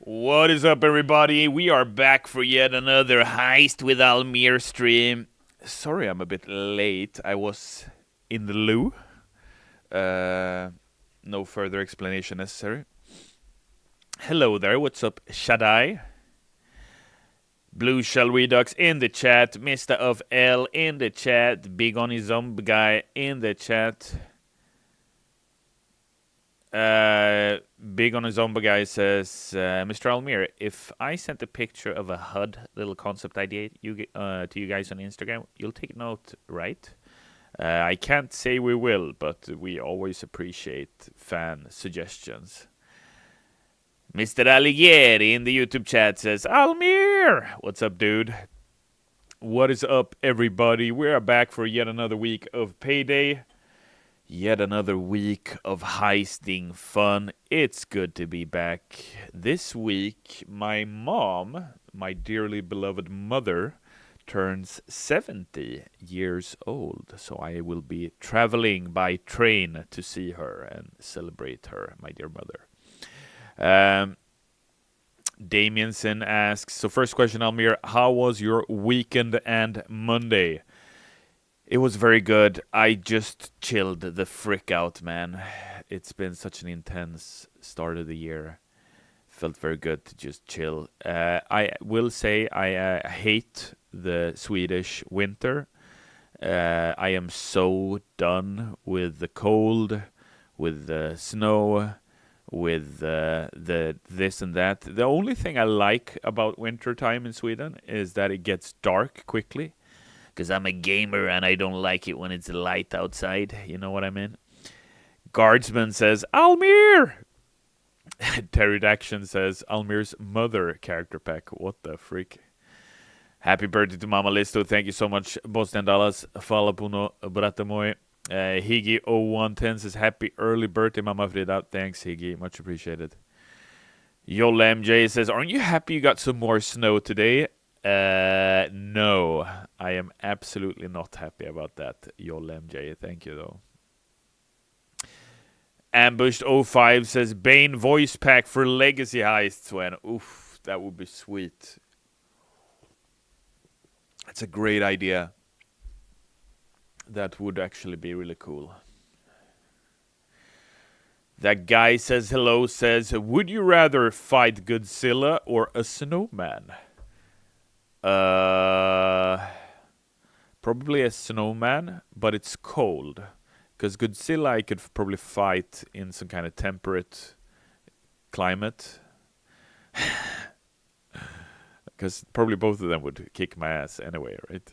What is up, everybody? We are back for yet another Heist with Almir stream. Sorry, I'm a bit late. I was in the loo. No further explanation necessary. Hello there. What's up, Shaddai? Blue Shell Redux in the chat. Mr. of L in the chat. Big on his zombie guy in the chat. Big on a zombie guy says, Mr. Almir, if I sent a picture of a HUD little concept idea to you guys on Instagram, you'll take note, right? I can't say we will, but we always appreciate fan suggestions. Mr. Alighieri in the YouTube chat says, Almir! What's up, dude? What is up, everybody? We are back for yet another week of Payday. Yet another week of heisting fun. It's good to be back. This week, my mom, my dearly beloved mother, turns 70 years old. So I will be traveling by train to see her and celebrate her, my dear mother. Damienson asks, so first question, Almir, how was your weekend and Monday? It was very good. I just chilled the frick out, man. It's been such an intense start of the year. Felt very good to just chill. I will say I hate the Swedish winter. I am so done with the cold, with the snow, with the this and that. The only thing I like about winter time in Sweden is that it gets dark quickly. Because I'm a gamer and I don't like it when it's light outside. You know what I mean? Guardsman says, Almir! Pterodaction says, Almir's mother character pack. What the freak? Happy birthday to Mama Listo. Thank you so much. Boston Dallas. Fala puno bratamoy. Higgy0110 says, happy early birthday, Mama Frida. Thanks, Higgy. Much appreciated. Yola MJ says, aren't you happy you got some more snow today? No, I am absolutely not happy about that, Yol MJ. Thank you, though. Ambushed05 says, Bane voice pack for Legacy Heists. When, oof, that would be sweet. That's a great idea. That would actually be really cool. That guy says hello, says, would you rather fight Godzilla or a snowman? Probably a snowman, but it's cold. Because Godzilla I could probably fight in some kind of temperate climate. Because probably both of them would kick my ass anyway, right?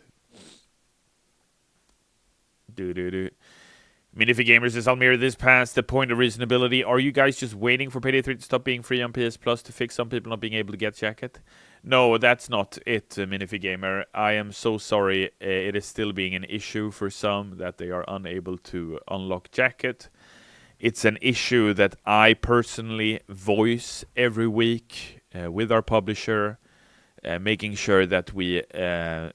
Minifig Gamers says, Almir, this past the point of reasonability. Are you guys just waiting for Payday 3 to stop being free on PS Plus to fix some people not being able to get Jacket? No, that's not it, Minifig Gamer. I am so sorry. It is still being an issue for some that they are unable to unlock Jacket. It's an issue that I personally voice every week with our publisher, making sure that we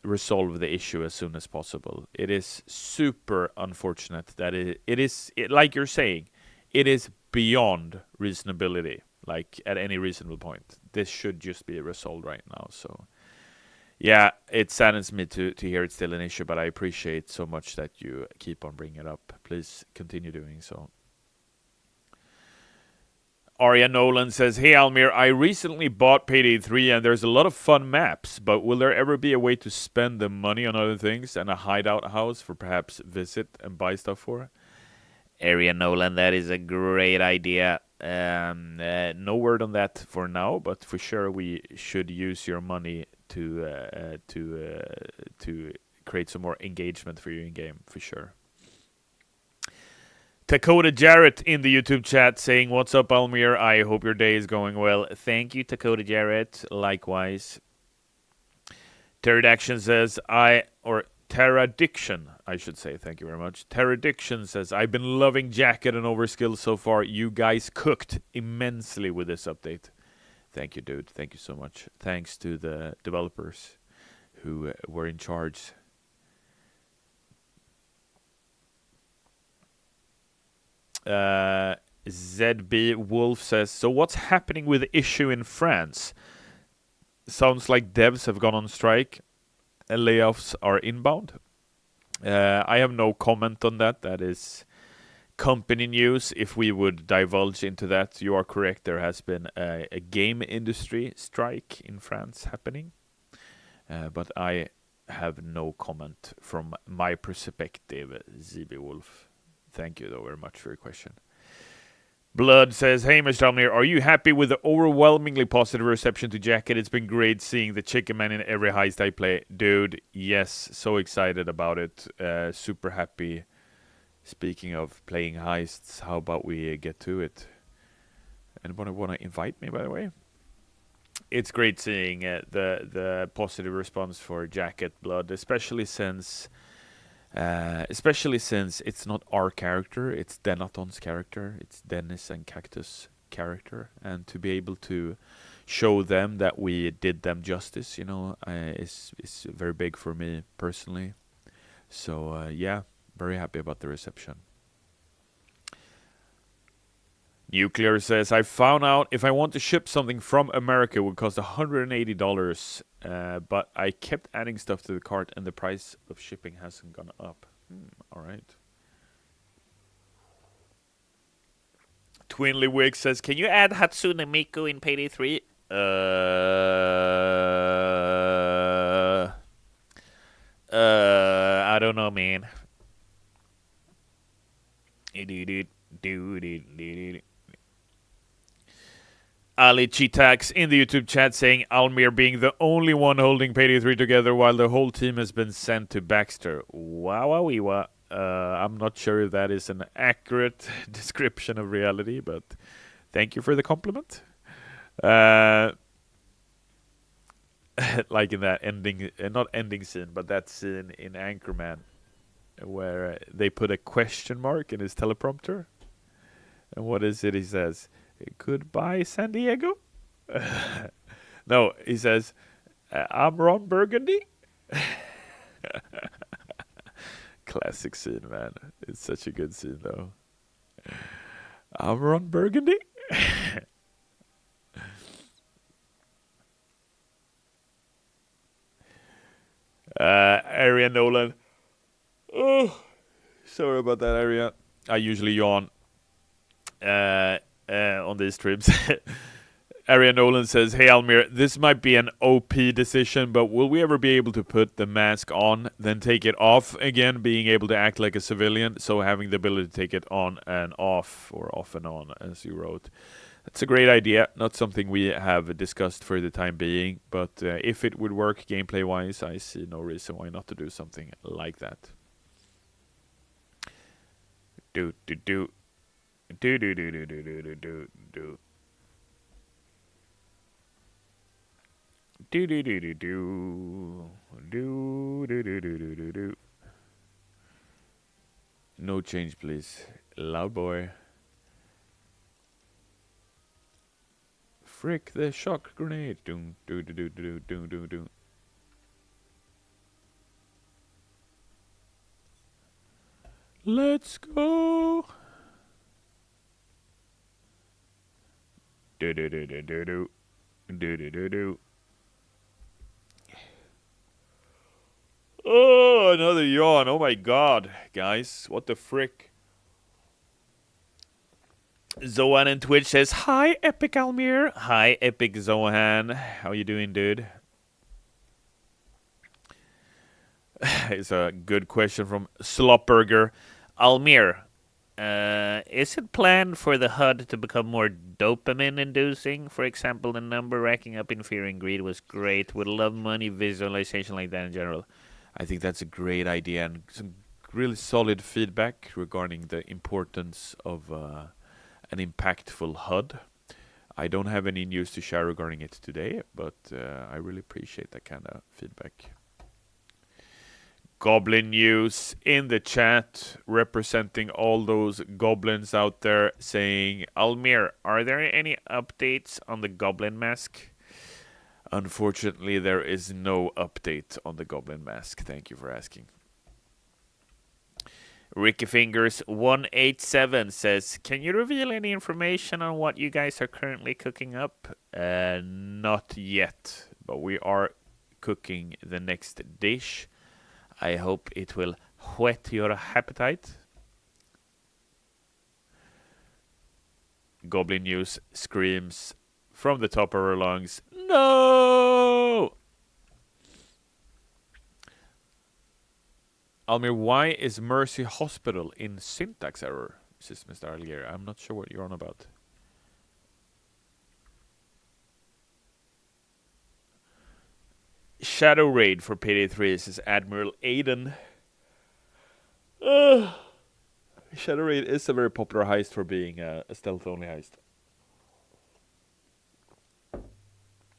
resolve the issue as soon as possible. It is super unfortunate that it is, like you're saying, it is beyond reasonability, like at any reasonable point. This should just be resolved right now. So, yeah, it saddens me to hear it's still an issue, but I appreciate so much that you keep on bringing it up. Please continue doing so. Arya Nolan says, hey Almir, I recently bought Payday 3 and there's a lot of fun maps, but will there ever be a way to spend the money on other things and a hideout house for perhaps visit and buy stuff for? Arya Nolan, that is a great idea. No word on that for now, but for sure we should use your money to create some more engagement for you in game, for sure. Dakota Jarrett in the YouTube chat saying, what's up, Almir? I hope your day is going well. Thank you, Dakota Jarrett. Likewise. Pterodaction says, Pteradiction, I should say. Thank you very much. Pteradiction says, I've been loving Jacket and Overskill so far. You guys cooked immensely with this update. Thank you, dude. Thank you so much. Thanks to the developers who were in charge. ZB Wolf says, so what's happening with the issue in France? Sounds like devs have gone on strike and layoffs are inbound. I have no comment on that. That is company news. If we would divulge into that, you are correct. There has been a game industry strike in France happening. But I have no comment from my perspective, ZB Wolf. Thank you, though, very much for your question. Blood says, hey, Mr. Almir, are you happy with the overwhelmingly positive reception to Jacket? It's been great seeing the Chicken Man in every heist I play. Dude, yes, so excited about it. Super happy. Speaking of playing heists, how about we get to it? Anyone want to invite me, by the way? It's great seeing the positive response for Jacket Blood, especially since it's not our character, it's Denaton's character, it's Dennis and Cactus' character, and to be able to show them that we did them justice, is very big for me personally. So yeah, very happy about the reception. Nuclear says, I found out if I want to ship something from America it would cost $180, but I kept adding stuff to the cart and the price of shipping hasn't gone up. All right. Twinly Wig says, can you add Hatsune Miku in Payday 3? I don't know, man. Ali Chitax in the YouTube chat saying Almir being the only one holding Payday 3 together while the whole team has been sent to Baxter. Wow. I'm not sure if that is an accurate description of reality, but thank you for the compliment. Like in that ending, not ending scene, but that scene in Anchorman where they put a question mark in his teleprompter. And what is it he says? Goodbye, San Diego? No, he says, I'm Ron Burgundy. Classic scene, man. It's such a good scene, though. I'm Ron Burgundy. Area Nolan. Oh, sorry about that, Area. I usually yawn on these trips. Area Nolan says, hey Almir, this might be an OP decision, but will we ever be able to put the mask on, then take it off again, being able to act like a civilian, so having the ability to take it on and off, or off and on, as you wrote. That's a great idea, not something we have discussed for the time being, but if it would work gameplay-wise, I see no reason why not to do something like that. Do. No change, please. Loud boy. Frick the shock grenade. Do. Let's go. Do. Oh, another yawn. Oh my god, guys. What the frick? Zohan in Twitch says, hi, Epic Almir. Hi, Epic Zohan. How you doing, dude? It's a good question from Slopburger. Almir, is it planned for the HUD to become more dopamine-inducing? For example, the number racking up in Fear and Greed was great. Would love money visualization like that in general. I think that's a great idea and some really solid feedback regarding the importance of an impactful HUD. I don't have any news to share regarding it today, but I really appreciate that kind of feedback. Goblin News in the chat, representing all those goblins out there, saying, Almir, are there any updates on the Goblin Mask? Unfortunately, there is no update on the Goblin Mask. Thank you for asking. Ricky Fingers 187 says, "Can you reveal any information on what you guys are currently cooking up?" Not yet, but we are cooking the next dish. I hope it will whet your appetite. Goblin News screams from the top of her lungs, "No!" Almir, why is Mercy Hospital in syntax error? Says Mr. Algier. I'm not sure what you're on about. Shadow Raid for PD3 says Admiral Aiden. Shadow Raid is a very popular heist for being a stealth-only heist,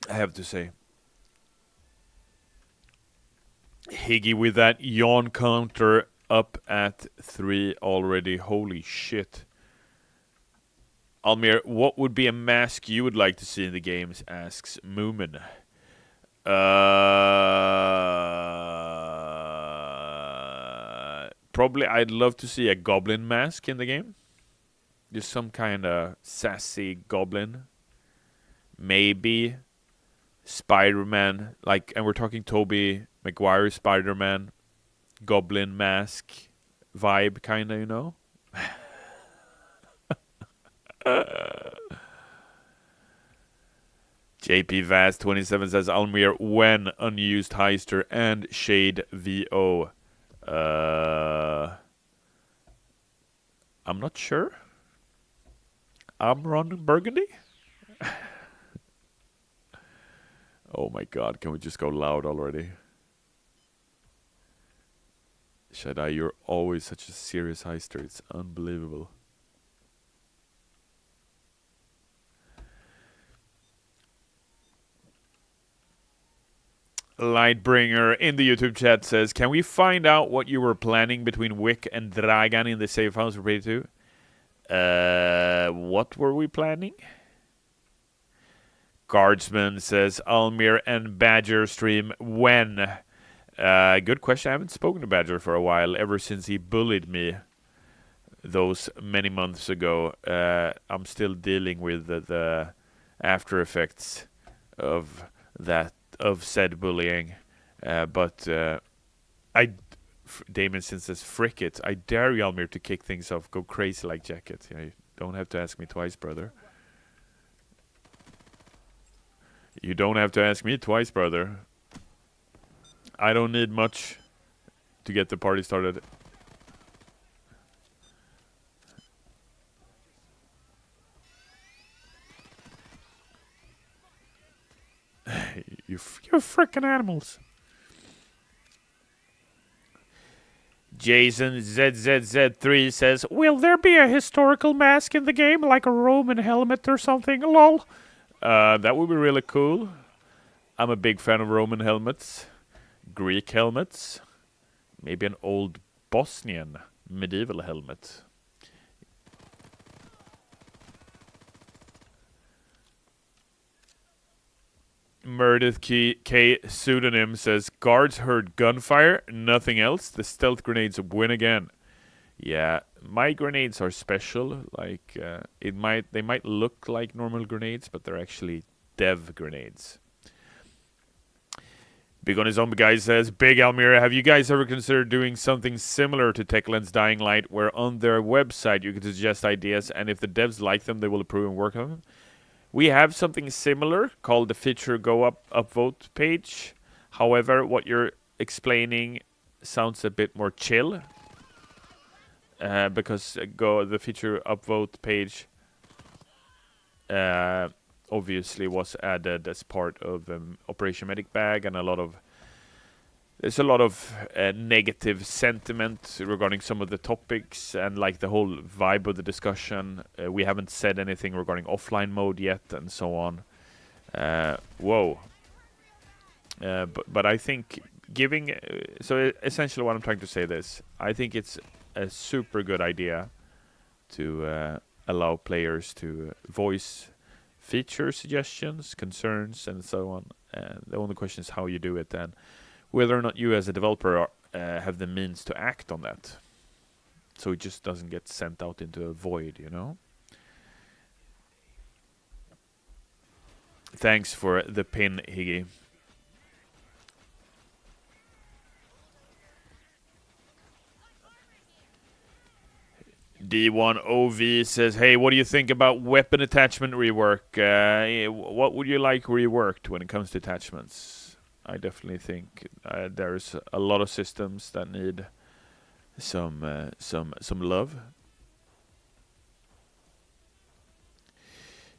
I have to say. Higgy with that yawn counter up at 3 already. Holy shit. Almir, what would be a mask you would like to see in the games? Asks Moomin. Probably I'd love to see a goblin mask in the game. Just some kind of sassy goblin. Maybe Spider-Man, like, and we're talking Tobey Maguire Spider-Man, goblin mask vibe, kind of, you know? JP Vast 27 says, Almir, when unused Heister and Shade VO? I'm not sure. I'm Ron Burgundy? Oh my god, can we just go loud already? Shaddai, you're always such a serious heister. It's unbelievable. Lightbringer in the YouTube chat says, can we find out what you were planning between Wick and Dragan in the safe house for Play 2? What were we planning? Guardsman says, Almir and Badger stream when? Good question. I haven't spoken to Badger for a while, ever since he bullied me those many months ago. I'm still dealing with the after effects of said bullying. But Damon Sin says, frick it. I dare you, Almir, to kick things off. Go crazy like Jacket. You don't have to ask me twice, brother. You don't have to ask me twice, brother. I don't need much to get the party started. You're frickin' animals. Jason ZZZ3 says, will there be a historical mask in the game, like a Roman helmet or something? Lol. That would be really cool. I'm a big fan of Roman helmets. Greek helmets. Maybe an old Bosnian medieval helmet. Meredith K pseudonym says, guards heard gunfire, nothing else. The stealth grenades win again. Yeah, my grenades are special. Like they might look like normal grenades, but they're actually dev grenades. Big on his own guy says, Big Almira, have you guys ever considered doing something similar to Techland's Dying Light, where on their website you can suggest ideas, and if the devs like them, they will approve and work on them? We have something similar called the feature go upvote page. However, what you're explaining sounds a bit more chill. Because the feature upvote page obviously was added as part of Operation Medic Bag, and there's a lot of negative sentiment regarding some of the topics and like the whole vibe of the discussion. We haven't said anything regarding offline mode yet, and so on. But I think so essentially what I'm trying to say is, I think it's a super good idea to allow players to voice feature suggestions, concerns, and so on. The only question is how you do it, and whether or not you as a developer have the means to act on that. so it just doesn't get sent out into a void, you know? Thanks for the pin, Higgy. D1OV says, hey, what do you think about weapon attachment rework? What would you like reworked when it comes to attachments? I definitely think there's a lot of systems that need some love.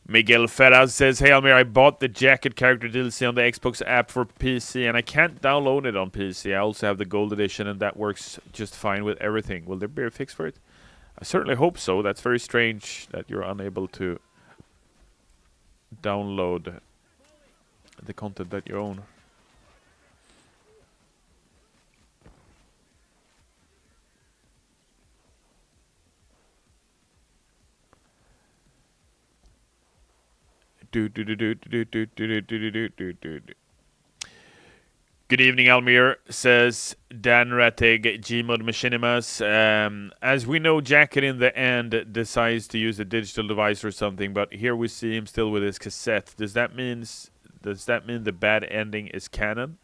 Miguel Ferraz says, hey Almir, I bought the jacket character DLC on the Xbox app for PC and I can't download it on PC. I also have the gold edition and that works just fine with everything. Will there be a fix for it? I certainly hope so. That's very strange that you're unable to download the content that you own. Good evening, Almir, says Dan Rattig, Gmod Machinimas. As we know, Jacket in the end decides to use a digital device or something, but here we see him still with his cassette. Does that mean the bad ending is canon?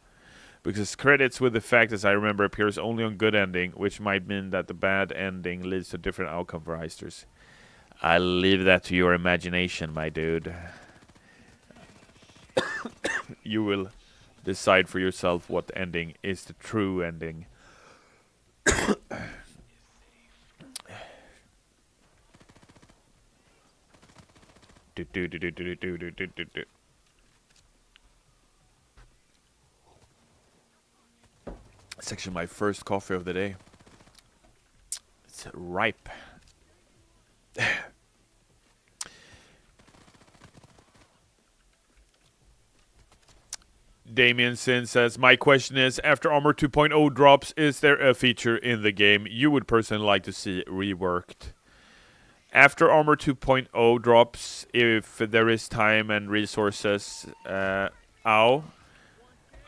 Because credits with the fact, as I remember, appears only on good ending, which might mean that the bad ending leads to a different outcome for heisters. I'll leave that to your imagination, my dude. You will decide for yourself what ending is the true ending. It's actually my first coffee of the day. It's ripe. Damien Sin says, my question is, after Armor 2.0 drops, is there a feature in the game you would personally like to see reworked? After Armor 2.0 drops, if there is time and resources, I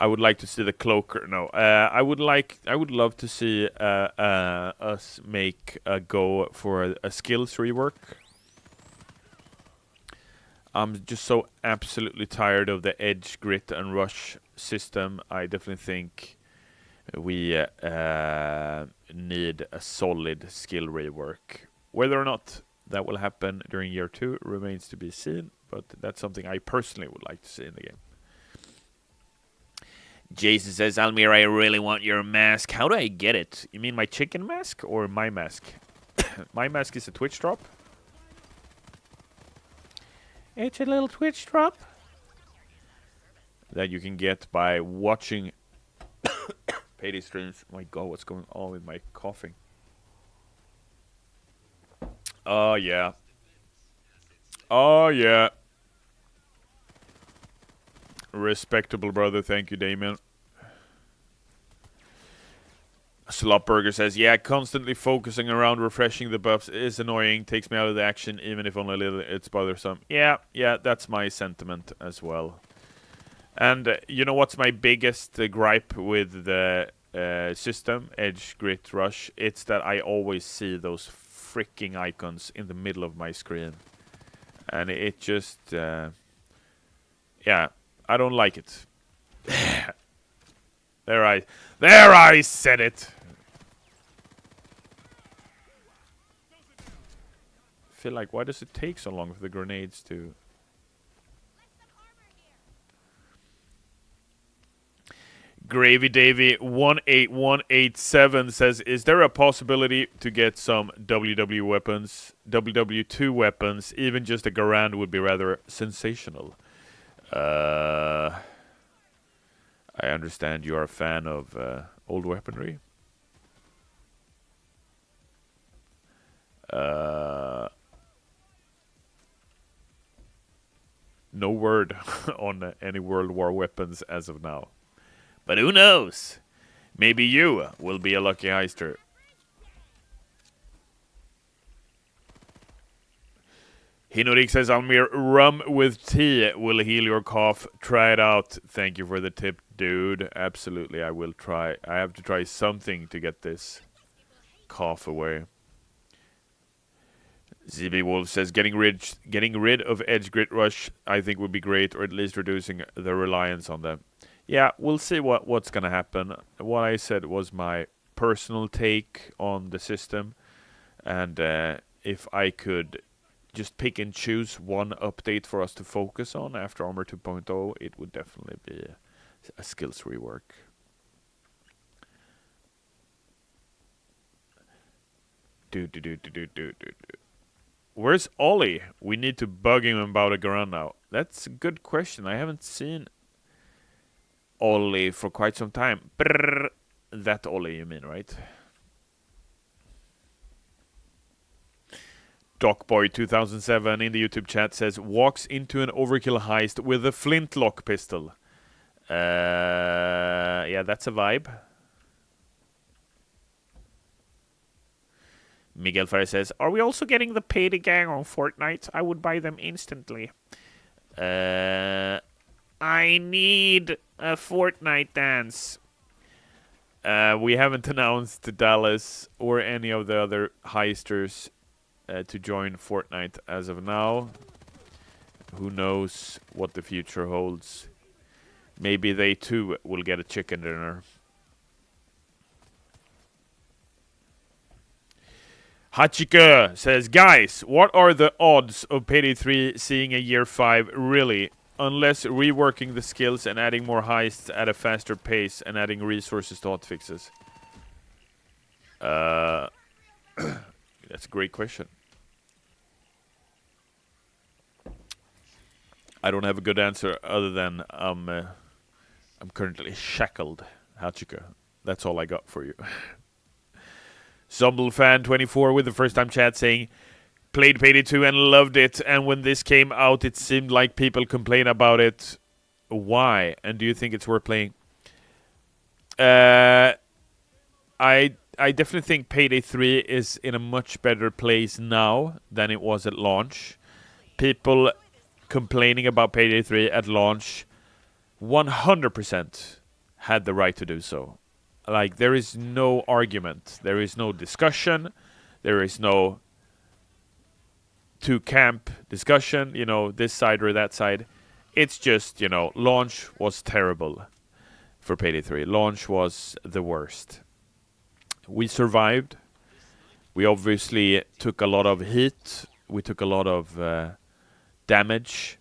would like to see the cloaker. No, I would love to see us make a go for a skills rework. I'm just so absolutely tired of the edge, grit, and rush system. I definitely think we need a solid skill rework. Whether or not that will happen during year 2 remains to be seen, but that's something I personally would like to see in the game. Jason says, Almir, I really want your mask. How do I get it? You mean my chicken mask or my mask? My mask is a Twitch drop. It's a little Twitch drop that you can get by watching Payday streams. Oh my god, what's going on with my coughing? Oh, yeah. Oh, yeah. Respectable brother. Thank you, Damien. Slopburger says, yeah, constantly focusing around refreshing the buffs is annoying, takes me out of the action, even if only a little, it's bothersome. Yeah, that's my sentiment as well. And you know what's my biggest gripe with the system, Edge, Grit, Rush? It's that I always see those freaking icons in the middle of my screen. And it just, yeah, I don't like it. There I said it. I feel like, why does it take so long for the grenades to... Gravy Davy 18187 says, is there a possibility to get some WW weapons, WW2 weapons, even just a Garand would be rather sensational. I understand you are a fan of old weaponry. No word on any World War weapons as of now. But who knows? Maybe you will be a lucky heister. Hinorik says, Almir, rum with tea will heal your cough. Try it out. Thank you for the tip, dude. Absolutely, I will try. I have to try something to get this cough away. ZB Wolf says getting rid of Edge Grit Rush I think would be great, or at least reducing the reliance on them. Yeah, we'll see what's gonna happen. What I said was my personal take on the system, and if I could just pick and choose one update for us to focus on after Armor 2.0, it would definitely be a skills rework. Where's Ollie? We need to bug him about a run now. That's a good question. I haven't seen Ollie for quite some time. Brrr. That Ollie you mean, right? Docboy2007 in the YouTube chat says, walks into an overkill heist with a flintlock pistol. Yeah, that's a vibe. Miguel Ferrer says, are we also getting the payday gang on Fortnite? I would buy them instantly. I need a Fortnite dance. We haven't announced Dallas or any of the other heisters to join Fortnite as of now. Who knows what the future holds. Maybe they too will get a chicken dinner. Hachika says, guys, what are the odds of Payday 3 seeing a year 5 really? Unless reworking the skills and adding more heists at a faster pace and adding resources to hotfixes. That's a great question. I don't have a good answer other than I'm currently shackled, Hachika. That's all I got for you. Zumblefan24 with the first time chat saying, played Payday 2 and loved it, and when this came out it seemed like people complain about it. Why? And do you think it's worth playing? I definitely think Payday 3 is in a much better place now than it was at launch. People complaining about Payday 3 at launch 100% had the right to do so. Like, there is no argument. There is no discussion. There is no two-camp discussion, you know, this side or that side. It's just, you know, launch was terrible for Payday 3. Launch was the worst. We survived. We obviously took a lot of heat. We took a lot of damage.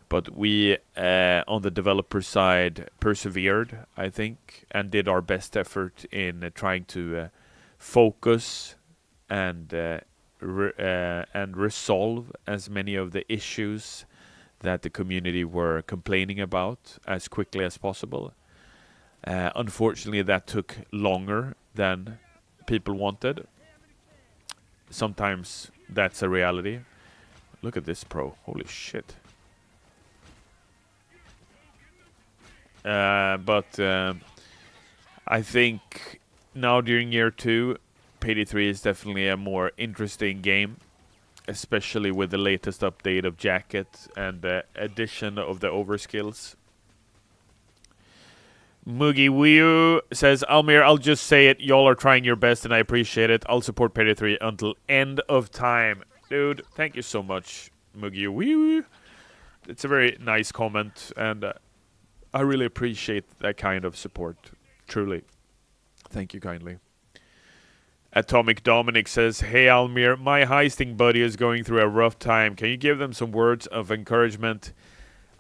But we, on the developer side, persevered, I think, and did our best effort in trying to focus and resolve as many of the issues that the community were complaining about as quickly as possible. Unfortunately, that took longer than people wanted. Sometimes that's a reality. Look at this pro. Holy shit. But I think now during year 2, Payday 3 is definitely a more interesting game, especially with the latest update of Jacket and the addition of the overskills. Moogie Wee says, Almir, I'll just say it. Y'all are trying your best and I appreciate it. I'll support Payday 3 until end of time. Dude, thank you so much, Moogie Wee. It's a very nice comment, and I really appreciate that kind of support. Truly. Thank you kindly. Atomic Dominic says, hey Almir, my heisting buddy is going through a rough time. Can you give them some words of encouragement?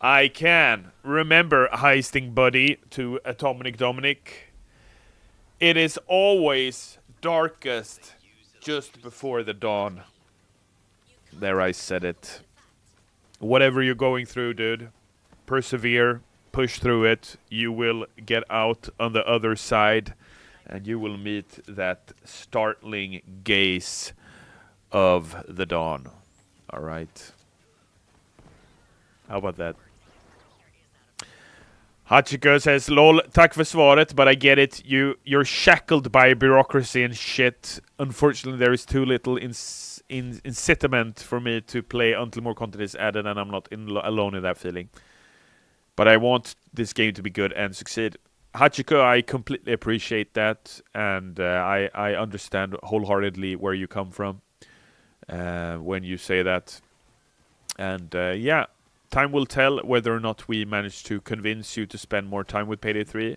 I can. Remember, heisting buddy, to Atomic Dominic, it is always darkest just before the dawn. There, I said it. Whatever you're going through, dude, persevere. Push through it. You will get out on the other side, and you will meet that startling gaze of the dawn. All right. How about that? Hachiko says, lol, tack för svaret, but I get it. You're shackled by bureaucracy and shit. Unfortunately, there is too little incitament for me to play until more content is added, and I'm not alone in that feeling. But I want this game to be good and succeed. Hachiko, I completely appreciate that, and I understand wholeheartedly where you come from. when you say that. And yeah, time will tell whether or not we manage to convince you to spend more time with Payday 3.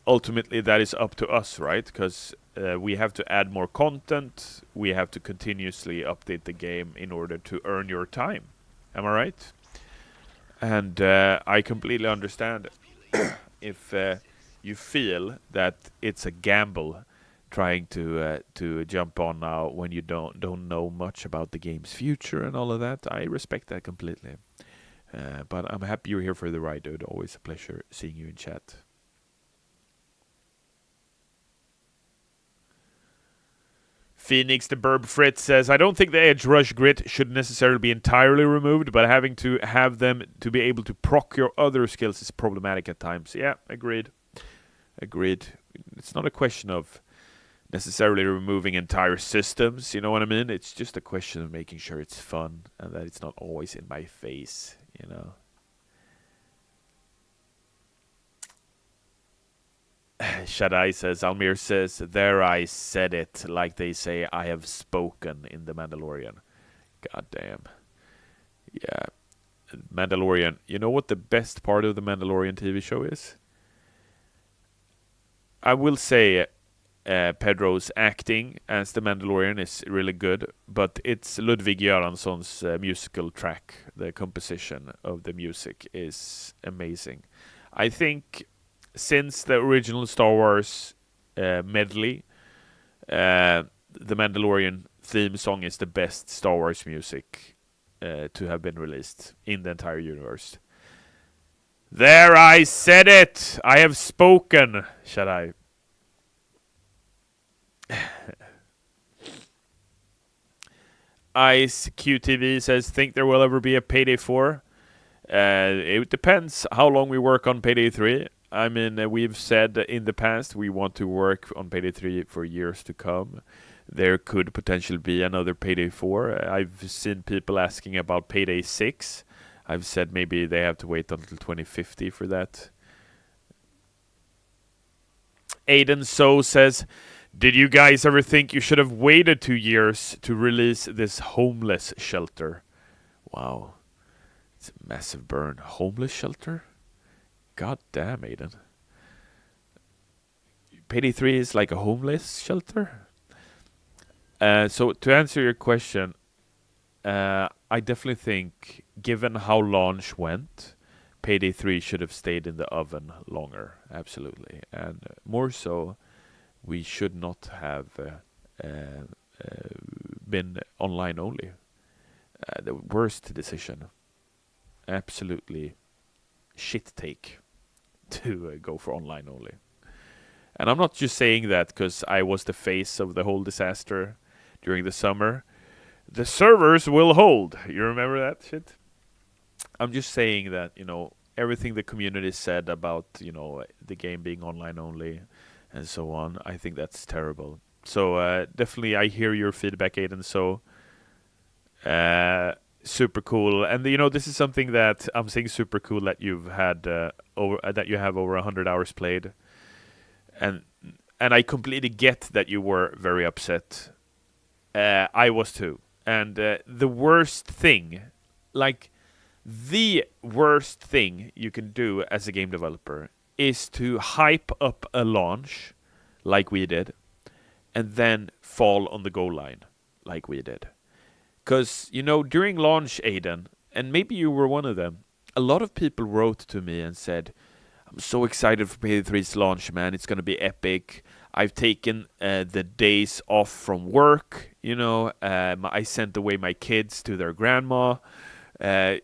Ultimately, that is up to us, right? Because we have to add more content. We have to continuously update the game in order to earn your time. Am I right? And I completely understand if you feel that it's a gamble trying to jump on now when you don't know much about the game's future and all of that. I respect that completely. But I'm happy you're here for the ride, dude. Always a pleasure seeing you in chat. Phoenix the Burb Fritz says, I don't think the Edge Rush grit should necessarily be entirely removed, but having to have them to be able to proc your other skills is problematic at times. Yeah, agreed. Agreed. It's not a question of necessarily removing entire systems, you know what I mean? It's just a question of making sure it's fun and that it's not always in my face, you know? Shaddai says, Almir says, there I said it, like they say, I have spoken in The Mandalorian. God damn. Yeah. Mandalorian. You know what the best part of the Mandalorian TV show is? I will say Pedro's acting as the Mandalorian is really good, but it's Ludwig Göransson's musical track. The composition of the music is amazing. I think since the original Star Wars medley, the Mandalorian theme song is the best Star Wars music to have been released in the entire universe. There, I said it! I have spoken, shall I? Ice QTV says, think there will ever be a Payday 4? It depends how long we work on Payday 3. I mean, we've said in the past we want to work on Payday 3 for years to come. There could potentially be another Payday 4. I've seen people asking about Payday 6. I've said maybe they have to wait until 2050 for that. Aiden So says, did you guys ever think you should have waited 2 years to release this homeless shelter? Wow. It's a massive burn. Homeless shelter? God damn, Aiden. Payday 3 is like a homeless shelter? So to answer your question, I definitely think, given how launch went, Payday 3 should have stayed in the oven longer. Absolutely. And more so, we should not have been online only. The worst decision. Absolutely shit take to go for online only. And I'm not just saying that because I was the face of the whole disaster during the summer. The servers will hold. You remember that shit? I'm just saying that, you know, everything the community said about, you know, the game being online only and so on, I think that's terrible. So definitely I hear your feedback, Aiden. So super cool. And you know, this is something that I'm saying super cool that you've had that you have over 100 hours played. And I completely get that you were very upset. I was too. And the worst thing you can do as a game developer is to hype up a launch like we did and then fall on the goal line like we did. Because, you know, during launch, Aiden, and maybe you were one of them, a lot of people wrote to me and said, I'm so excited for Payday 3's launch, man. It's going to be epic. I've taken the days off from work. You know, I sent away my kids to their grandma.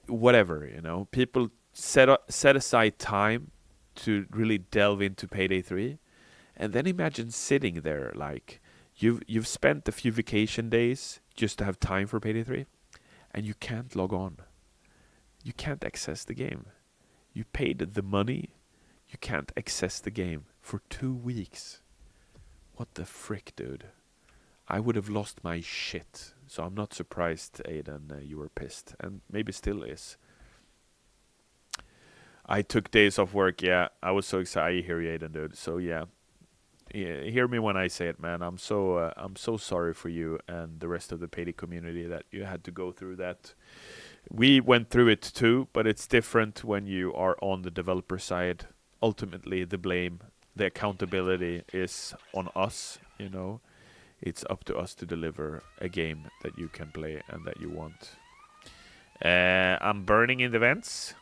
Whatever, you know. People set aside time to really delve into Payday 3. And then imagine sitting there like you've spent a few vacation days just to have time for Payday 3, and you can't log on. You can't access the game. You paid the money. You can't access the game for 2 weeks. What the frick, dude? I would have lost my shit. So I'm not surprised, Aiden, you were pissed. And maybe still is. I took days off work, yeah. I was so excited. I hear you, Aiden, dude. So, yeah. hear me when I say it, man. I'm so sorry for you and the rest of the Payday community that you had to go through that. We went through it too, but it's different when you are on the developer side. Ultimately, the blame, the accountability is on us. You know, it's up to us to deliver a game that you can play and that you want. I'm burning in the vents.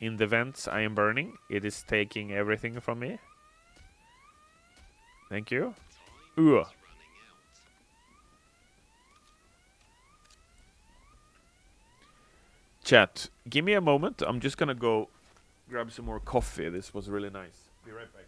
In the vents, I am burning. It is taking everything from me. Thank you. Ooh. Chat, give me a moment. I'm just gonna go grab some more coffee. This was really nice. Be right back.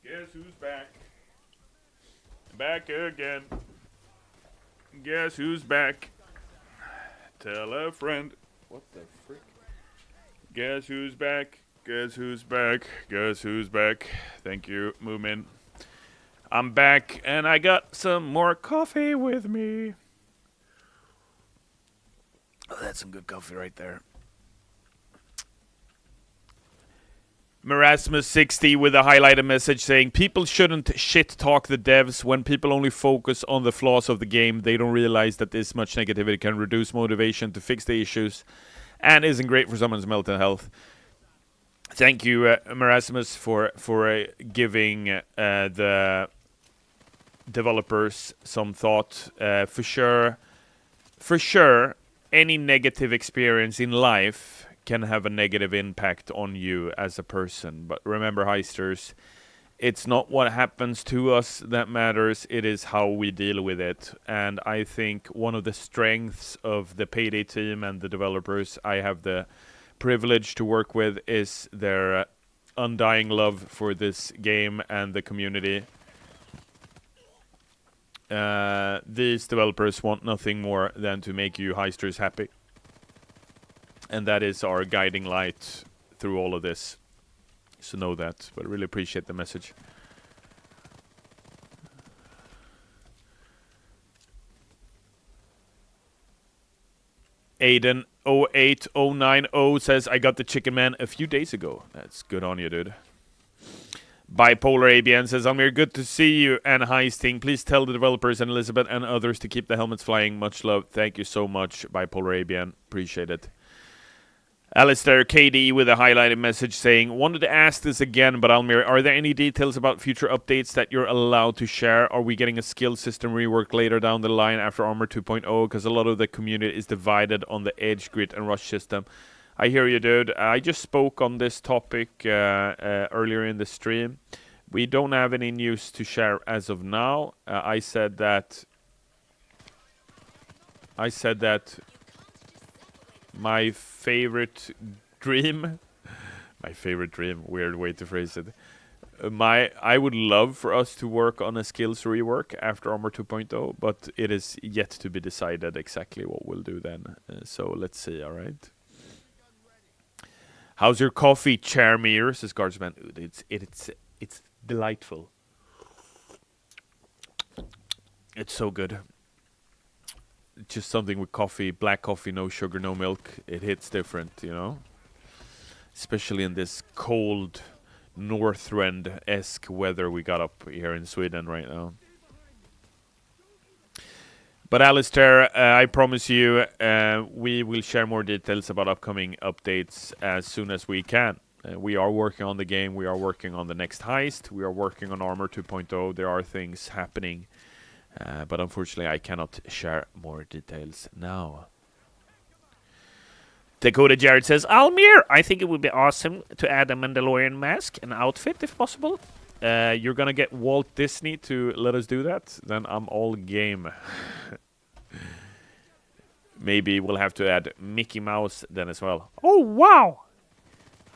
Guess who's back? Back again. Guess who's back? Tell a friend. What the frick? Guess who's back? Guess who's back? Guess who's back? Thank you, Moomin. I'm back, and I got some more coffee with me. Oh, that's some good coffee right there. Merasmus60 with a highlighted message saying, people shouldn't shit talk the devs. When people only focus on the flaws of the game, they don't realize that this much negativity can reduce motivation to fix the issues and isn't great for someone's mental health. Thank you, Merasmus, for giving the developers some thought. For sure, any negative experience in life can have a negative impact on you as a person. But remember, Heisters, it's not what happens to us that matters, it is how we deal with it. And I think one of the strengths of the Payday team and the developers I have the privilege to work with is their undying love for this game and the community. These developers want nothing more than to make you Heisters happy. And that is our guiding light through all of this. So know that. But I really appreciate the message. Aiden08090 says, I got the Chicken Man a few days ago. That's good on you, dude. Bipolar ABN says, Almir, good to see you and Heisting. Please tell the developers and Elizabeth and others to keep the helmets flying. Much love. Thank you so much, Bipolar ABN. Appreciate it. Alistair KD with a highlighted message saying, wanted to ask this again, but Almir, are there any details about future updates that you're allowed to share? Are we getting a skill system rework later down the line after Armor 2.0? Because a lot of the community is divided on the edge, grit, and rush system. I hear you, dude. I just spoke on this topic earlier in the stream. We don't have any news to share as of now. I said that my favorite dream, weird way to phrase it. I would love for us to work on a skills rework after Armor 2.0, but it is yet to be decided exactly what we'll do then. So let's see, all right? How's your coffee, Charmier? Says Guardsman. It's delightful. It's so good. Just something with coffee, black coffee, no sugar, no milk. It hits different, you know? Especially in this cold Northrend-esque weather we got up here in Sweden right now. But Alistair, I promise you, we will share more details about upcoming updates as soon as we can. We are working on the game. We are working on the next heist. We are working on Armor 2.0. There are things happening. But unfortunately, I cannot share more details now. Dakota Jared says, Almir, I think it would be awesome to add a Mandalorian mask and outfit if possible. You're going to get Walt Disney to let us do that? Then I'm all game. Maybe we'll have to add Mickey Mouse then as well. Oh, wow.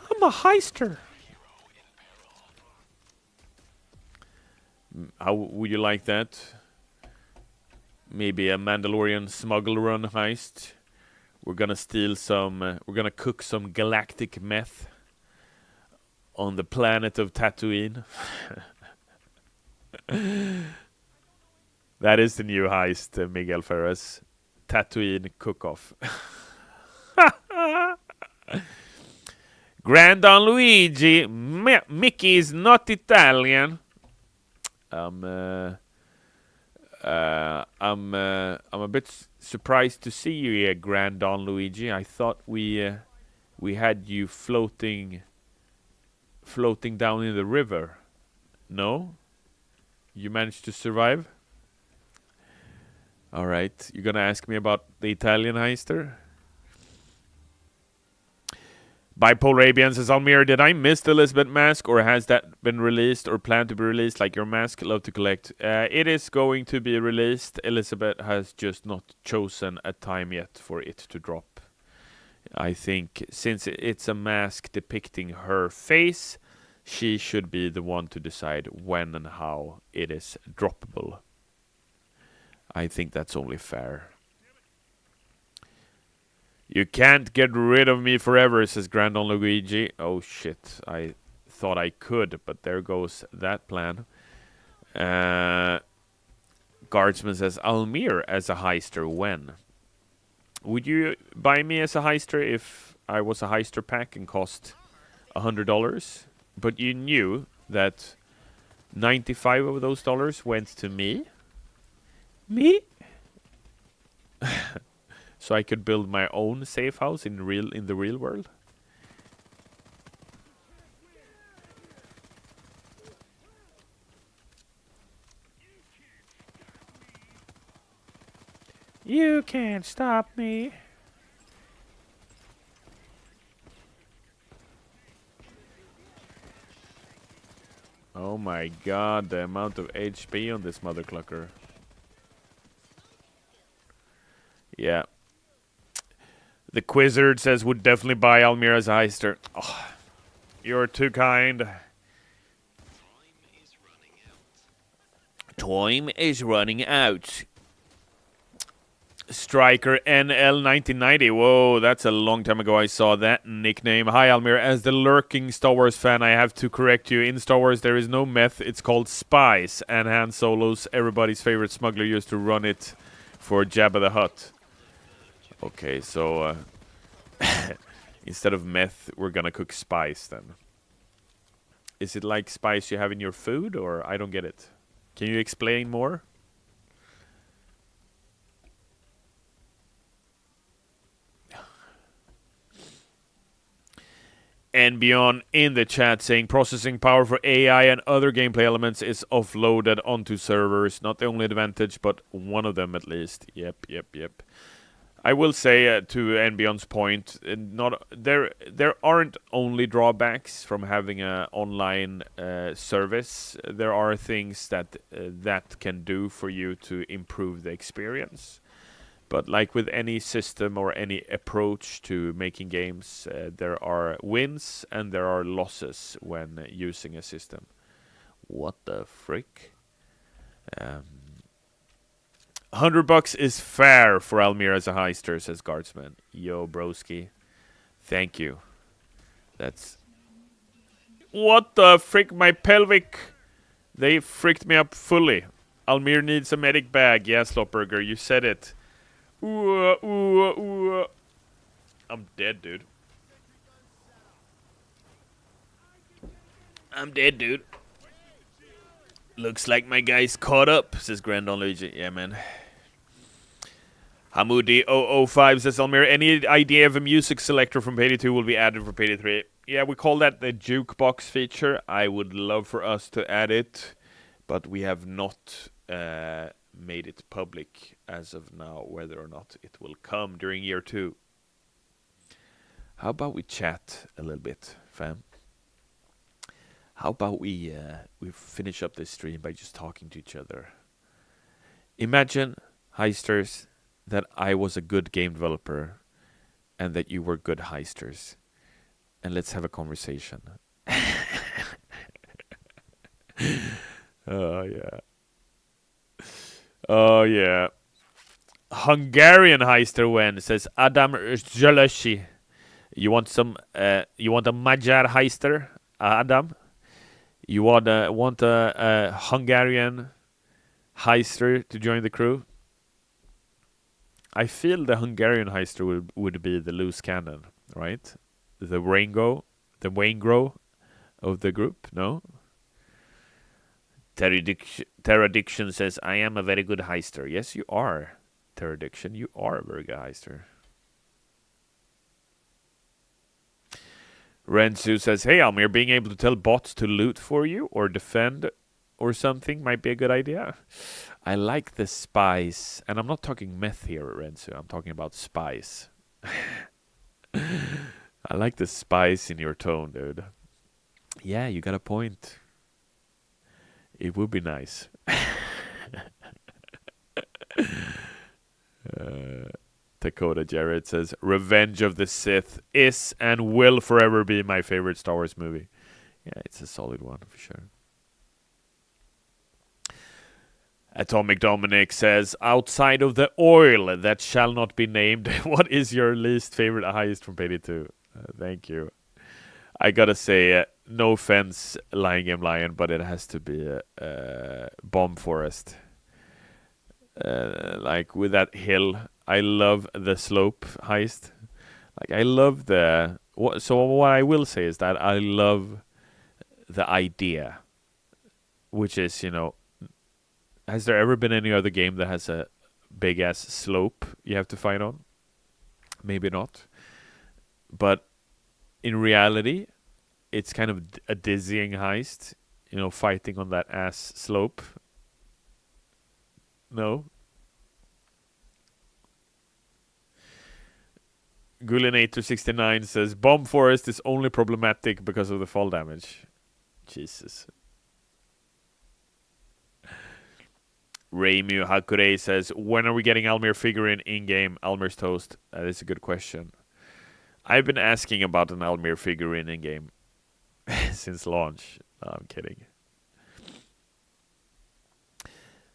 I'm a heister. How would you like that? Maybe a Mandalorian smuggle run heist. We're gonna steal some. We're gonna cook some galactic meth on the planet of Tatooine. That is the new heist, Miguel Ferres. Tatooine cook-off. Grand Don Luigi, Mickey is not Italian. I'm a bit surprised to see you here, Grand Don Luigi. I thought we had you floating down in the river. No? You managed to survive? All right. You're gonna ask me about the Italian heister? Bipolar Abian says, Almir, did I miss the Elizabeth mask, or has that been released or planned to be released like your mask? Love to collect. It is going to be released. Elizabeth has just not chosen a time yet for it to drop. I think since it's a mask depicting her face, she should be the one to decide when and how it is droppable. I think that's only fair. You can't get rid of me forever, says Grandon Luigi. Oh shit, I thought I could, but there goes that plan. Guardsman says, Almir as a heister, when? Would you buy me as a heister if I was a heister pack and cost $100? But you knew that 95 of those dollars went to me? Me? So I could build my own safe house in the real world. You can't stop me. Oh my god, the amount of HP on this mother clucker. Yeah. The Quizzard says would definitely buy Almir as a heister. Oh, you're too kind. Time is running out. Striker NL1990. Whoa, that's a long time ago I saw that nickname. Hi, Almir. As the lurking Star Wars fan, I have to correct you. In Star Wars, there is no meth. It's called spice. And Han Solo's everybody's favorite smuggler used to run it for Jabba the Hutt. Okay, so instead of meth, we're gonna cook spice then. Is it like spice you have in your food, or I don't get it? Can you explain more? And beyond in the chat saying processing power for AI and other gameplay elements is offloaded onto servers. Not the only advantage, but one of them at least. Yep. I will say to Nbion's point, not there aren't only drawbacks from having an online service. There are things that can do for you to improve the experience. But like with any system or any approach to making games, there are wins and there are losses when using a system. What the frick? $100 is fair for Almir as a heister, says Guardsman. Yo, broski. Thank you. That's... What the frick? My pelvic... They fricked me up fully. Almir needs a medic bag. Yeah, Slopburger, you said it. Ooh, ooh, ooh. I'm dead, dude. I'm dead, dude. Looks like my guy's caught up, says Grand Luigi. Yeah, man. Hamoudi005 says, Almir, any idea of a music selector from Payday 2 will be added for Payday 3? Yeah, we call that the jukebox feature. I would love for us to add it, but we have not made it public as of now, whether or not it will come during year 2. How about we chat a little bit, fam? How about we finish up this stream by just talking to each other? Imagine, heisters, that I was a good game developer and that you were good heisters. And let's have a conversation. Oh, yeah. Oh, yeah. Hungarian heister when says Adam Jaleshi. You want a Magyar heister, Adam? You want a Hungarian heister to join the crew? I feel the Hungarian heister would be the loose cannon, right? The Waingro of the group, no? Terradiction says, I am a very good heister. Yes, you are, Terradiction. You are a very good heister. Rensu says, hey, Almir, being able to tell bots to loot for you or defend or something might be a good idea. I like the spice. And I'm not talking meth here, Rensu. I'm talking about spice. I like the spice in your tone, dude. Yeah, you got a point. It would be nice. Dakota Jarrett says, Revenge of the Sith is and will forever be my favorite Star Wars movie. Yeah, it's a solid one for sure. Atomic Dominic says, outside of the oil that shall not be named, what is your least favorite heist from Payday 2? Thank you. I gotta say, no offense, Lying Game Lion, but it has to be Bomb Forest. Like with that hill, I love the slope heist. Like I love so what I will say is that I love the idea, which is, has there ever been any other game that has a big ass slope you have to fight on? Maybe not. But in reality, it's kind of a dizzying heist, fighting on that ass slope. No? Gullinator69 says, Bomb Forest is only problematic because of the fall damage. Jesus. Reimu Hakure says, when are we getting Almir figurine in-game? Almir's toast. That is a good question. I've been asking about an Almir figurine in-game since launch. No, I'm kidding.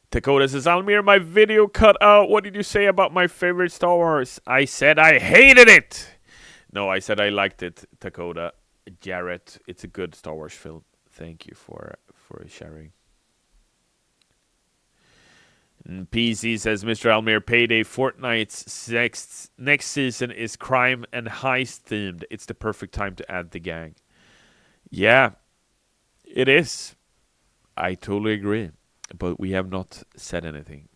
Dakota says, Almir, my video cut out. What did you say about my favorite Star Wars? I said I hated it. No, I said I liked it, Dakota. Jarrett, it's a good Star Wars film. Thank you for sharing. And PC says, Mr. Almir, Payday Fortnite's next season is crime and heist themed. It's the perfect time to add the gang. Yeah, it is. I totally agree. But we have not said anything.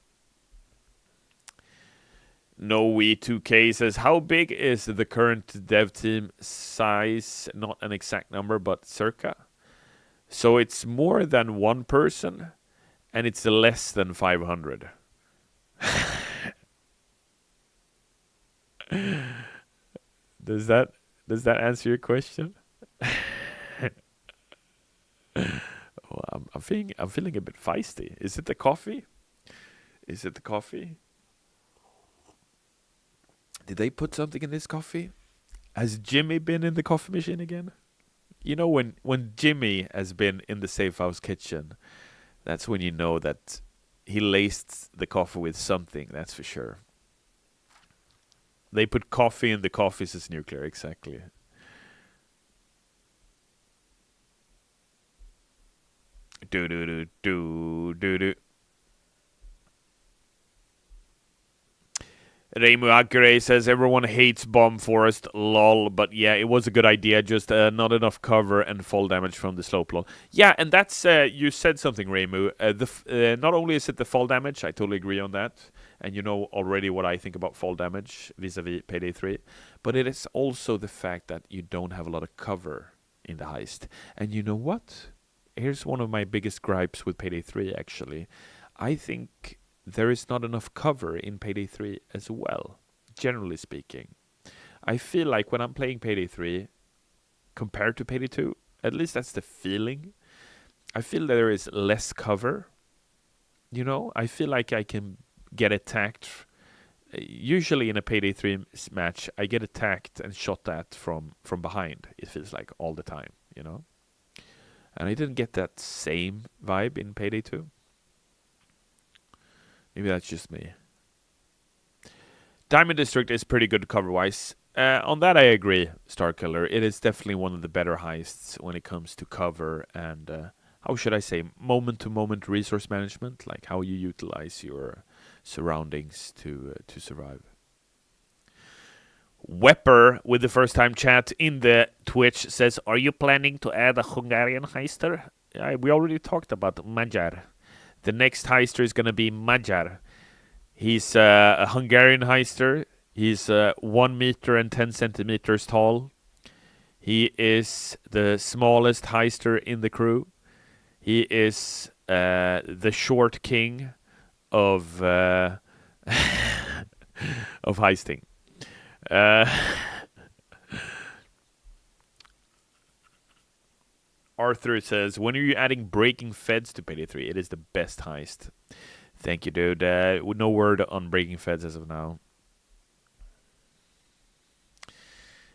NoWe2K says, how big is the current dev team size? Not an exact number, but circa. So it's more than one person, and it's less than 500. Does that answer your question? Well, I'm feeling a bit feisty. Is it the coffee? Is it the coffee? Did they put something in this coffee? Has Jimmy been in the coffee machine again? You know, when Jimmy has been in the safe house kitchen, that's when you know that he laced the coffee with something. That's for sure. They put coffee in the coffee says nuclear. Exactly. Do do do do do do. Reimu Akure says everyone hates Bomb Forest, lol. But yeah, it was a good idea. Just not enough cover and fall damage from the slope, lol. Yeah, and that's you said something, Reimu. Not only is it the fall damage, I totally agree on that, and you know already what I think about fall damage vis-a-vis Payday 3, but it is also the fact that you don't have a lot of cover in the heist. And you know what? Here's one of my biggest gripes with Payday 3. Actually, I think there is not enough cover in Payday 3 as well, generally speaking. I feel like when I'm playing Payday 3, compared to Payday 2, at least that's the feeling, I feel there is less cover. You know, I feel like I can get attacked. Usually in a Payday 3 match, I get attacked and shot at from behind, it feels like, all the time, you know? And I didn't get that same vibe in Payday 2. Maybe that's just me. Diamond District is pretty good cover-wise. On that, I agree, Starkiller. It is definitely one of the better heists when it comes to cover and, how should I say, moment-to-moment resource management, like how you utilize your surroundings to survive. Wepper, with the first-time chat in the Twitch, says, are you planning to add a Hungarian heister? We already talked about Magyar. The next heister is going to be Magyar. He's a Hungarian heister. He's 1 meter and 10 centimeters tall. He is the smallest heister in the crew. He is the short king of of heisting. Arthur says, when are you adding breaking feds to Payday 3? It is the best heist. Thank you, dude. No word on breaking feds as of now.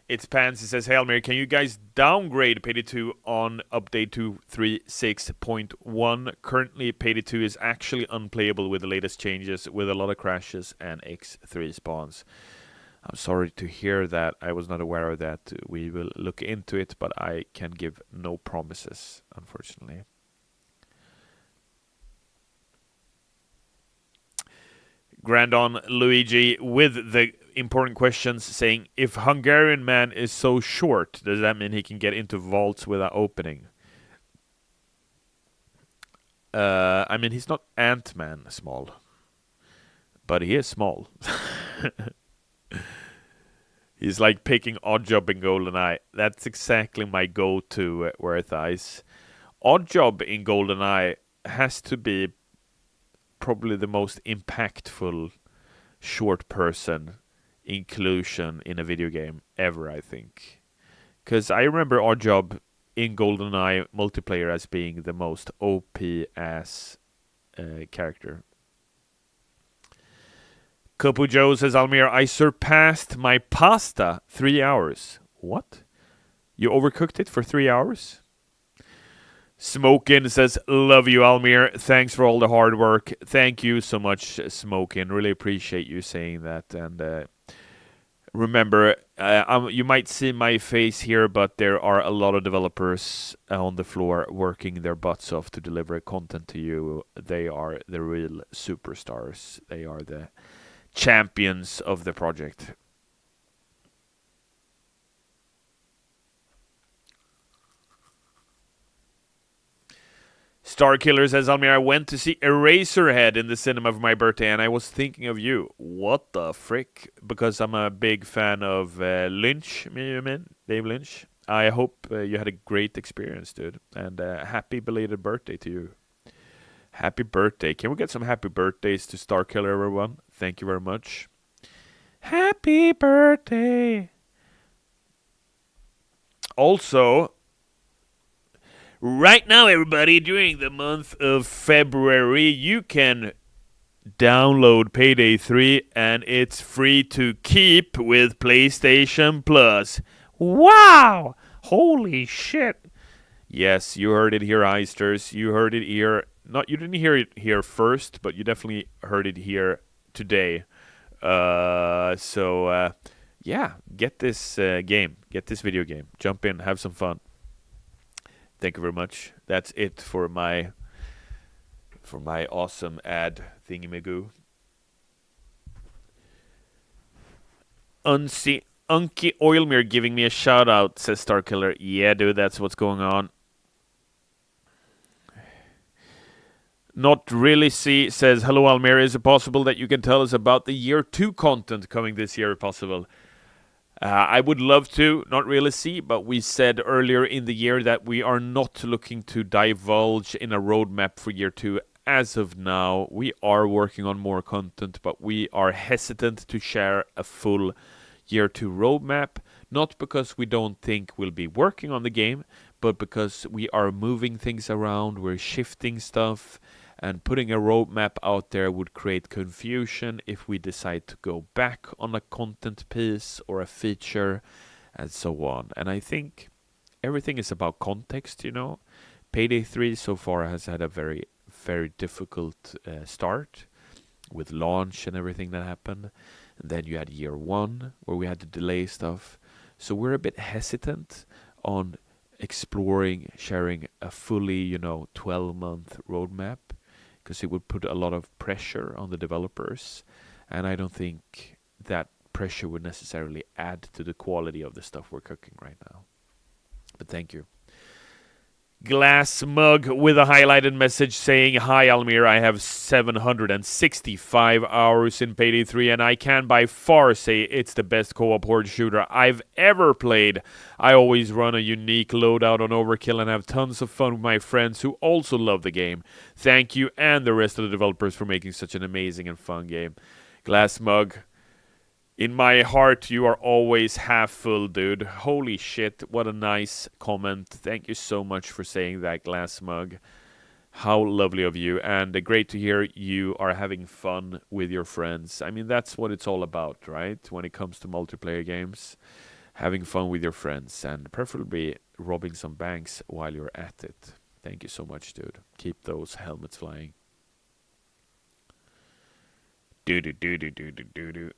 It's Pants. It says, hey, Almir, can you guys downgrade Payday 2 on update to 3.6.1? Currently, Payday 2 is actually unplayable with the latest changes, with a lot of crashes and X3 spawns. I'm sorry to hear that. I was not aware of that. We will look into it, but I can give no promises, unfortunately. Grandon Luigi with the important questions saying, if Hungarian man is so short, does that mean he can get into vaults without opening? I mean, he's not Ant-Man small, but he is small. He's like picking Oddjob in GoldenEye. That's exactly my go-to Worth Ice. Oddjob in GoldenEye has to be probably the most impactful short person inclusion in a video game ever, I think. Because I remember Oddjob in GoldenEye multiplayer as being the most OP ass character. Kopu Joe says, Almir, I surpassed my pasta 3 hours. What? You overcooked it for 3 hours? Smokin says, love you, Almir. Thanks for all the hard work. Thank you so much, Smokin. Really appreciate you saying that. And remember, you might see my face here, but there are a lot of developers on the floor working their butts off to deliver content to you. They are the real superstars. They are the champions of the project. Starkiller says, Almir, I went to see Eraserhead in the cinema for my birthday, and I was thinking of you. What the frick? Because I'm a big fan of Lynch, you mean? Dave Lynch. I hope you had a great experience, dude. And happy belated birthday to you. Happy birthday. Can we get some happy birthdays to Starkiller, everyone? Thank you very much. Happy birthday Also, right now, everybody, during the month of February, you can download Payday 3 and it's free to keep with PlayStation Plus. Wow! Holy shit. Yes, you heard it here, Heisters. You heard it here. Not you didn't hear it here first, but you definitely heard it here today. Yeah, get this game. Get this video game. Jump in, have some fun. Thank you very much. That's it for my awesome ad thingamagoo. Unki Oilmere giving me a shout out, says Starkiller. Yeah, dude, that's what's going on. Not really see says, hello Almir, is it possible that you can tell us about the year 2 content coming this year if possible? I would love to, not really see, but we said earlier in the year that we are not looking to divulge in a roadmap for year 2 as of now. We are working on more content, but we are hesitant to share a full year 2 roadmap, not because we don't think we'll be working on the game, but because we are moving things around, we're shifting stuff, and putting a roadmap out there would create confusion if we decide to go back on a content piece or a feature and so on. And I think everything is about context, you know. Payday 3 so far has had a very, very difficult start with launch and everything that happened. And then you had year 1 where we had to delay stuff. So we're a bit hesitant on exploring, sharing a fully, 12-month roadmap, because it would put a lot of pressure on the developers, and I don't think that pressure would necessarily add to the quality of the stuff we're cooking right now. But thank you. Glass mug with a highlighted message saying, hi Almir, I have 765 hours in Payday 3 and I can by far say it's the best co-op horde shooter I've ever played. I always run a unique loadout on Overkill and have tons of fun with my friends who also love the game. Thank you and the rest of the developers for making such an amazing and fun game. Glass mug, in my heart, you are always half full, dude. Holy shit, what a nice comment. Thank you so much for saying that, Glass Mug. How lovely of you, and great to hear you are having fun with your friends. I mean, that's what it's all about, right? When it comes to multiplayer games, having fun with your friends, and preferably robbing some banks while you're at it. Thank you so much, dude. Keep those helmets flying. Do-do-do-do-do-do-do-do.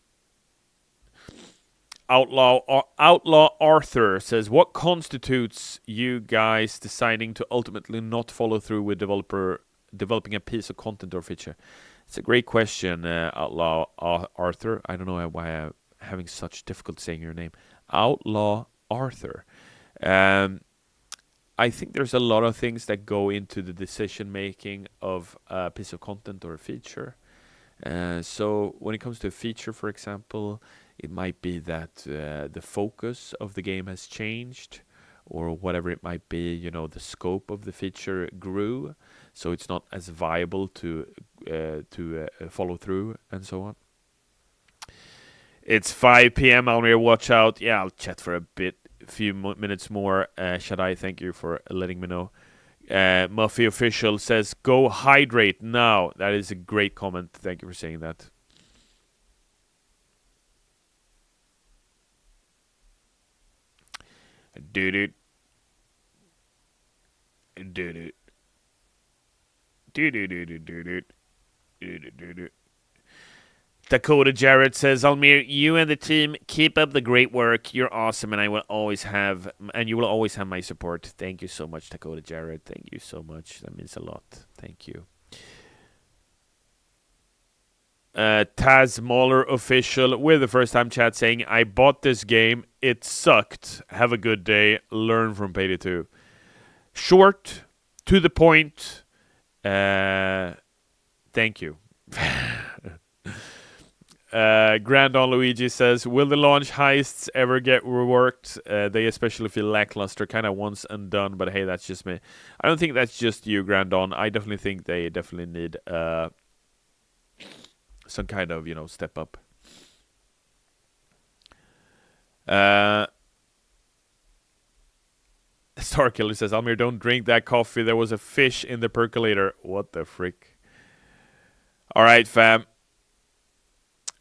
Outlaw Arthur says, what constitutes you guys deciding to ultimately not follow through with developing a piece of content or feature? It's a great question, Outlaw Arthur. I don't know why I'm having such difficulty saying your name. Outlaw Arthur. I think there's a lot of things that go into the decision making of a piece of content or a feature. So when it comes to a feature, for example, it might be that the focus of the game has changed, or whatever it might be. The scope of the feature grew, so it's not as viable to follow through, and so on. It's 5 p.m. Almir, watch out. Yeah, I'll chat for a few minutes more. Shadai, thank you for letting me know. Muffy Official says, go hydrate now. That is a great comment. Thank you for saying that. Do-do. Do-do. Do-do-do-do-do-do. Do-do-do-do. Dakota Jarrett says, Almir, you and the team keep up the great work. You're awesome, and you will always have my support. Thank you so much, Dakota Jarrett. Thank you so much. That means a lot. Thank you. Taz Mahler Official with the first time chat saying, I bought this game. It sucked. Have a good day. Learn from Payday 2. Short, to the point. Thank you. Grand Don Luigi says, will the launch heists ever get reworked? They especially feel lackluster, kind of once and done, but hey, that's just me. I don't think that's just you, Grand Don. I definitely think they definitely need some kind of, step up. Star Killer says, Almir, don't drink that coffee. There was a fish in the percolator. What the frick? All right, fam.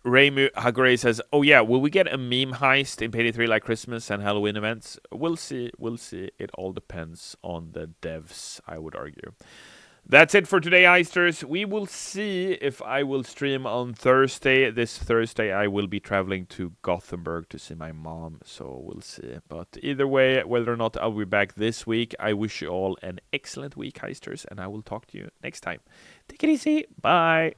Raymu Hagore says, oh yeah, will we get a meme heist in Payday 3 like Christmas and Halloween events? We'll see. It all depends on the devs, I would argue. That's it for today, Heisters. We will see if I will stream on Thursday. This Thursday, I will be traveling to Gothenburg to see my mom, so we'll see. But either way, whether or not I'll be back this week, I wish you all an excellent week, Heisters, and I will talk to you next time. Take it easy. Bye.